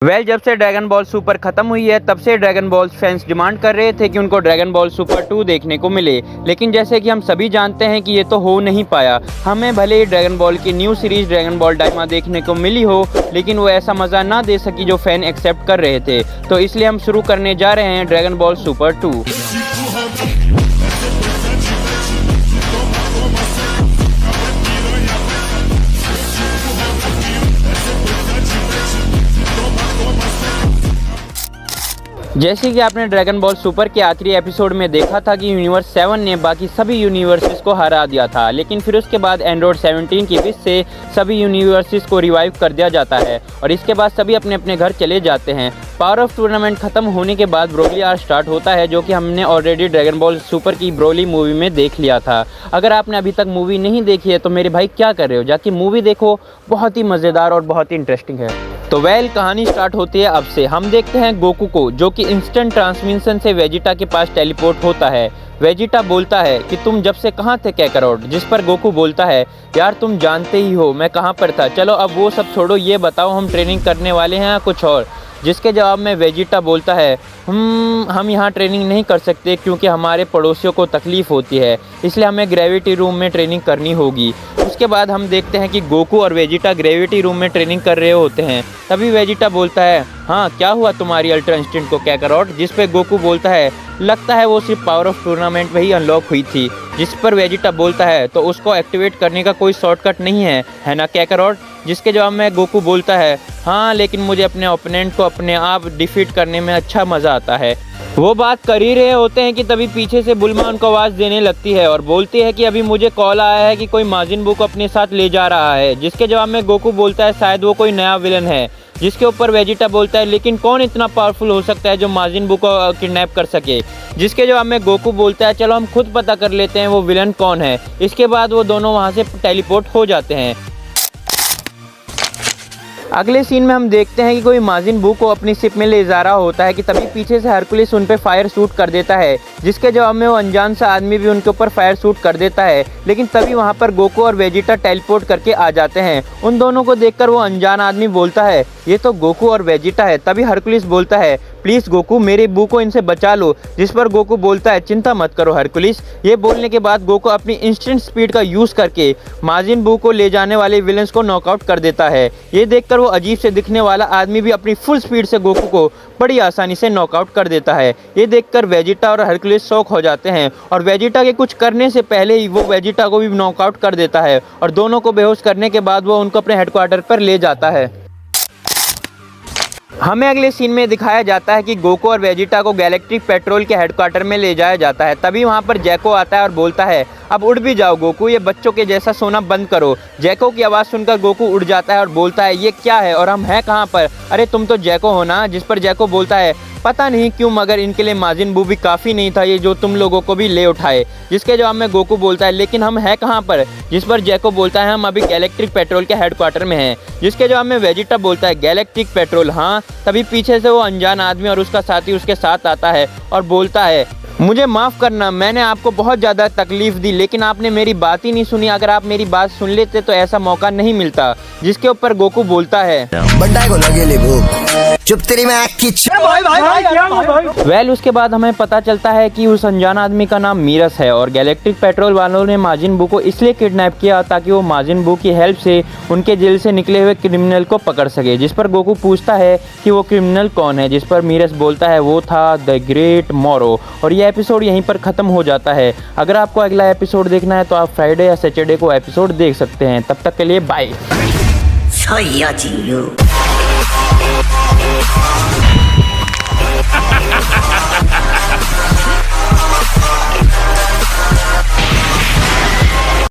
जब से dragon ball super खत्म हुई है तब से ड्रैगन बॉल फैंस डिमांड कर रहे थे कि उनको ड्रैगन बॉल सुपर 2 देखने को मिले, लेकिन जैसे कि हम सभी जानते हैं कि ये तो हो नहीं पाया। हमें भले ही ड्रैगन बॉल की new series dragon ball Dayma देखने को मिली हो, लेकिन वो ऐसा मज़ा ना दे सकी जो फैन एक्सेप्ट कर रहे थे। तो इसलिए हम शुरू करने जा रहे हैं ड्रैगन बॉल सुपर 2। जैसे कि आपने ड्रैगन बॉल सुपर के आखिरी एपिसोड में देखा था कि यूनिवर्स 7 ने बाकी सभी यूनिवर्सेस को हरा दिया था, लेकिन फिर उसके बाद एंड्रॉइड 17 की विश से सभी यूनिवर्सेस को रिवाइव कर दिया जाता है और इसके बाद सभी अपने अपने घर चले जाते हैं। पावर ऑफ टूर्नामेंट खत्म होने के बाद ब्रोली आर स्टार्ट होता है, जो कि हमने ऑलरेडी ड्रैगन बॉल सुपर की ब्रोली मूवी में देख लिया था। अगर आपने अभी तक मूवी नहीं देखी है तो मेरे भाई क्या कर रहे हो, जाके मूवी देखो, बहुत ही मज़ेदार और बहुत ही इंटरेस्टिंग है। तो कहानी स्टार्ट होती है अब से। हम देखते हैं गोकू को, जो कि इंस्टेंट ट्रांसमिशन से वेजिटा के पास टेलीपोर्ट होता है। वेजिटा बोलता है कि तुम जब से कहाँ थे कैकरोट, जिस पर गोकू बोलता है यार तुम जानते ही हो मैं कहाँ पर था, चलो अब वो सब छोड़ो, ये बताओ हम ट्रेनिंग करने वाले हैं या कुछ और। जिसके जवाब में वेजिटा बोलता है हम यहाँ ट्रेनिंग नहीं कर सकते क्योंकि हमारे पड़ोसियों को तकलीफ़ होती है, इसलिए हमें ग्रेविटी रूम में ट्रेनिंग करनी होगी। उसके बाद हम देखते हैं कि गोकू और वेजिटा ग्रेविटी रूम में ट्रेनिंग कर रहे होते हैं। तभी वेजिटा बोलता है हाँ क्या हुआ तुम्हारी अल्ट्रा इंस्टेंट को कैकरोट, जिस पे गोकू बोलता है लगता है वो सिर्फ पावर ऑफ टूर्नामेंट में ही अनलॉक हुई थी। जिस पर वेजिटा बोलता है तो उसको एक्टिवेट करने का कोई शॉर्टकट नहीं है ना कैकरोट। जिसके जवाब में गोकू बोलता है हाँ लेकिन मुझे अपने ओपोनेंट को अपने आप डिफीट करने में अच्छा मज़ा आता है। वो बात कर ही रहे होते हैं कि तभी पीछे से बुल्मा उनको आवाज़ देने लगती है और बोलती है कि अभी मुझे कॉल आया है कि कोई माजिन बू को अपने साथ ले जा रहा है। जिसके जवाब में गोकू बोलता है शायद वो कोई नया विलन है। जिसके ऊपर वेजिटा बोलता है लेकिन कौन इतना पावरफुल हो सकता है जो माजिन बू को किडनैप कर सके। जिसके जवाब में गोकू बोलता है चलो हम खुद पता कर लेते हैं वो विलन कौन है। इसके बाद वो दोनों वहाँ से टेलीपोर्ट हो जाते हैं। अगले सीन में हम देखते हैं कि कोई माजिन बू को अपनी शिप में ले जा रहा होता है कि तभी पीछे से हरकुलिस उन पे फायर शूट कर देता है। जिसके जवाब में वो अनजान सा आदमी भी उनके ऊपर फायर शूट कर देता है, लेकिन तभी वहाँ पर गोकू और वेजिटा टेलीपोर्ट करके आ जाते हैं। उन दोनों को देखकर वो अनजान आदमी बोलता है ये तो गोकू और वेजिटा है। तभी हरकुलिस बोलता है प्लीज़ गोकू मेरे बू को इनसे बचा लो। जिस पर गोकू बोलता है चिंता मत करो हरकुलिस। ये बोलने के बाद गोकू अपनी इंस्टेंट स्पीड का यूज़ करके माजिन बू को ले जाने वाले विलेंस को नॉकआउट कर देता है। ये देखकर वो अजीब से दिखने वाला आदमी भी अपनी फुल स्पीड से गोकू को बड़ी आसानी से नॉकआउट कर देता है। ये देखकर वेजिटा और हरकुलिस शॉक हो जाते हैं और वेजिटा के कुछ करने से पहले ही वो वेजिटा को भी नॉकआउट कर देता है और दोनों को बेहोश करने के बाद वो उनको अपने हेडक्वार्टर पर ले जाता है। हमें अगले सीन में दिखाया जाता है कि गोकू और वेजिटा को गैलेक्टिक पेट्रोल के हेडक्वार्टर में ले जाया जाता है। तभी वहाँ पर जैको आता है और बोलता है अब उड़ भी जाओ गोकू, ये बच्चों के जैसा सोना बंद करो। जैको की आवाज़ सुनकर गोकू उड़ जाता है और बोलता है ये क्या है और हम हैं कहाँ पर, अरे तुम तो जैको हो ना। जिस पर जैको बोलता है पता नहीं क्यों मगर इनके लिए माजिन बू भी काफ़ी नहीं था ये जो तुम लोगों को भी ले उठाए। जिसके जवाब में गोकू बोलता है लेकिन हम हैं कहाँ पर। जिस पर जैको बोलता है हम अभी गैलेक्टिक पेट्रोल के हेडक्वार्टर में हैं। जिसके जवाब में वेजिटा बोलता है गैलेक्टिक पेट्रोल हाँ। तभी पीछे से वो अनजान आदमी और उसका साथी उसके साथ आता है और बोलता है मुझे माफ़ करना, मैंने आपको बहुत ज़्यादा तकलीफ़ दी लेकिन आपने मेरी बात ही नहीं सुनी। अगर आप मेरी बात सुन लेते तो ऐसा मौका नहीं मिलता। जिसके ऊपर गोकू बोलता है चुप तेरी मैं उसके बाद हमें पता चलता है कि उस अनजान आदमी का नाम मीरस है और गैलेक्टिक पेट्रोल वालों ने माजिन बू को इसलिए किडनैप किया ताकि वो माजिन बू की हेल्प से उनके जेल से निकले हुए क्रिमिनल को पकड़ सके। जिस पर गोकू पूछता है कि वो क्रिमिनल कौन है। जिस पर मीरस बोलता है वो था द ग्रेट मोरो। और ये एपिसोड यहीं पर ख़त्म हो जाता है। अगर आपको अगला एपिसोड देखना है तो आप फ्राइडे या सैटरडे को एपिसोड देख सकते हैं। तब तक के लिए बाय।